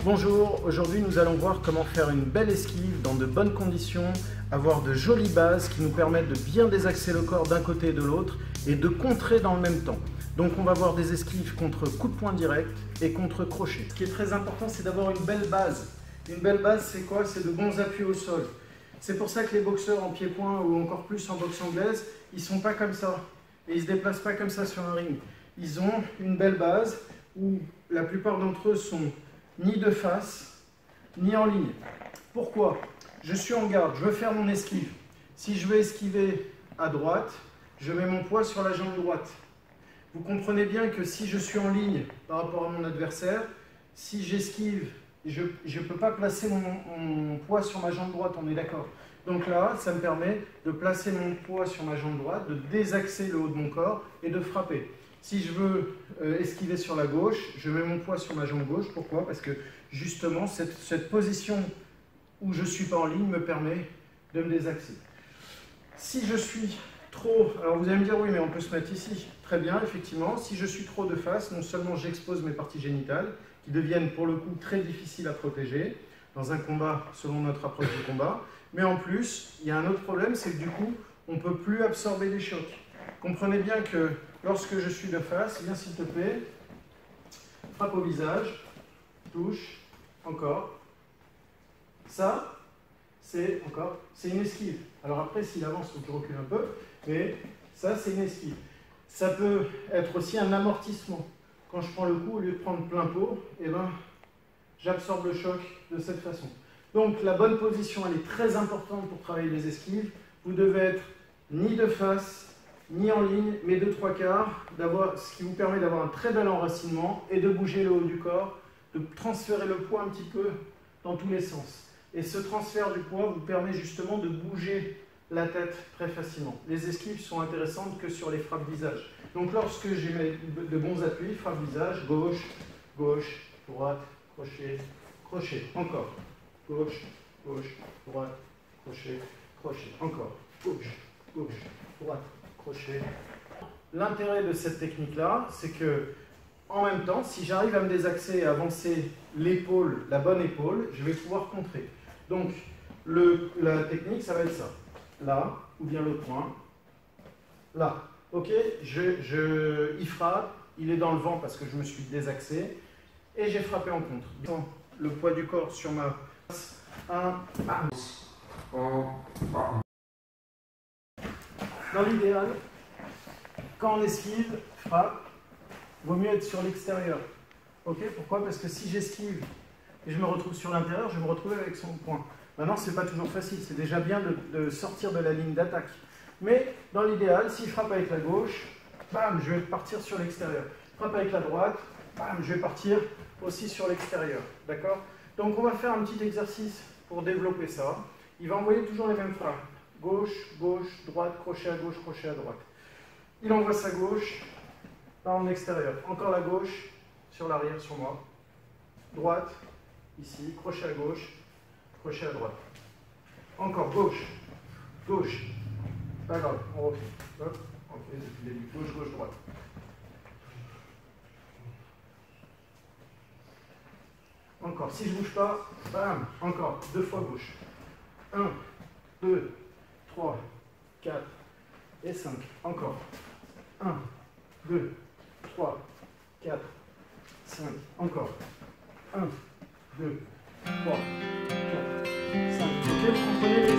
Bonjour, aujourd'hui nous allons voir comment faire une belle esquive dans de bonnes conditions, avoir de jolies bases qui nous permettent de bien désaxer le corps d'un côté et de l'autre et de contrer dans le même temps. Donc on va voir des esquives contre coup de poing direct et contre crochet. Ce qui est très important, c'est d'avoir une belle base. Une belle base, c'est quoi? C'est de bons appuis au sol. C'est pour ça que les boxeurs en pied-point ou encore plus en boxe anglaise, ils ne sont pas comme ça. Et ils ne se déplacent pas comme ça sur un ring. Ils ont une belle base où la plupart d'entre eux sont ni de face, ni en ligne. Pourquoi? Je suis en garde, je veux faire mon esquive. Si je veux esquiver à droite, je mets mon poids sur la jambe droite. Vous comprenez bien que si je suis en ligne par rapport à mon adversaire, si j'esquive, je ne peux pas placer mon poids sur ma jambe droite, on est d'accord. Donc là, ça me permet de placer mon poids sur ma jambe droite, de désaxer le haut de mon corps et de frapper. Si je veux esquiver sur la gauche, je mets mon poids sur ma jambe gauche. Pourquoi? Parce que justement, cette position où je ne suis pas en ligne me permet de me désaxer. Si je suis trop... Alors vous allez me dire, oui, mais on peut se mettre ici. Très bien, effectivement. Si je suis trop de face, non seulement j'expose mes parties génitales, qui deviennent pour le coup très difficiles à protéger dans un combat selon notre approche du combat, mais en plus, il y a un autre problème, c'est que du coup, on ne peut plus absorber les chocs. Comprenez bien que lorsque je suis de face, viens s'il te plaît, frappe au visage, touche, encore. Ça, c'est une esquive. Alors après, s'il avance, il faut que tu recules un peu, mais ça, c'est une esquive. Ça peut être aussi un amortissement. Quand je prends le coup, au lieu de prendre plein pot, eh ben, j'absorbe le choc de cette façon. Donc la bonne position, elle est très importante pour travailler les esquives. Vous devez être ni de face, ni en ligne, mais de 3/4, ce qui vous permet d'avoir un très bel enracinement et de bouger le haut du corps, de transférer le poids un petit peu dans tous les sens. Et ce transfert du poids vous permet justement de bouger la tête très facilement. Les esquives sont intéressantes que sur les frappes visage. Donc lorsque j'ai de bons appuis, frappe visage, gauche, gauche, droite, crochet, crochet, encore. Gauche, gauche, droite, crochet, crochet, encore. Gauche, gauche, droite, crochet. L'intérêt de cette technique-là, c'est que, en même temps, si j'arrive à me désaxer et avancer l'épaule, la bonne épaule, je vais pouvoir contrer. Donc, la technique, ça va être ça. Là, ou bien le point. Là. Ok, il frappe, il est dans le vent parce que je me suis désaxé, et j'ai frappé en contre. Le poids du corps sur ma face. 1, bam. Dans l'idéal, quand on esquive, frappe, vaut mieux être sur l'extérieur. Ok, pourquoi? Parce que si j'esquive et je me retrouve sur l'intérieur, je vais me retrouver avec son point. Maintenant, ce n'est pas toujours facile, c'est déjà bien de sortir de la ligne d'attaque. Mais dans l'idéal, si je frappe avec la gauche, bam, je vais partir sur l'extérieur. Frappe avec la droite, bam, je vais partir aussi sur l'extérieur. D'accord? Donc on va faire un petit exercice pour développer ça. Il va envoyer toujours les mêmes frappes. Gauche, gauche, droite, crochet à gauche, crochet à droite. Il envoie sa gauche en extérieur. Encore la gauche sur l'arrière, sur moi. Droite, ici, crochet à gauche, crochet à droite. Encore gauche, gauche. Pas grave, on refait. Hop, on fait depuis le début. Gauche, gauche, droite. Encore, si je ne bouge pas, bam, encore, 2 fois gauche. 1, 2, 3, 4 et 5. Encore. 1, 2, 3, 4, 5. Encore. 1, 2, 3, 4, 5. Ok, vous comprenez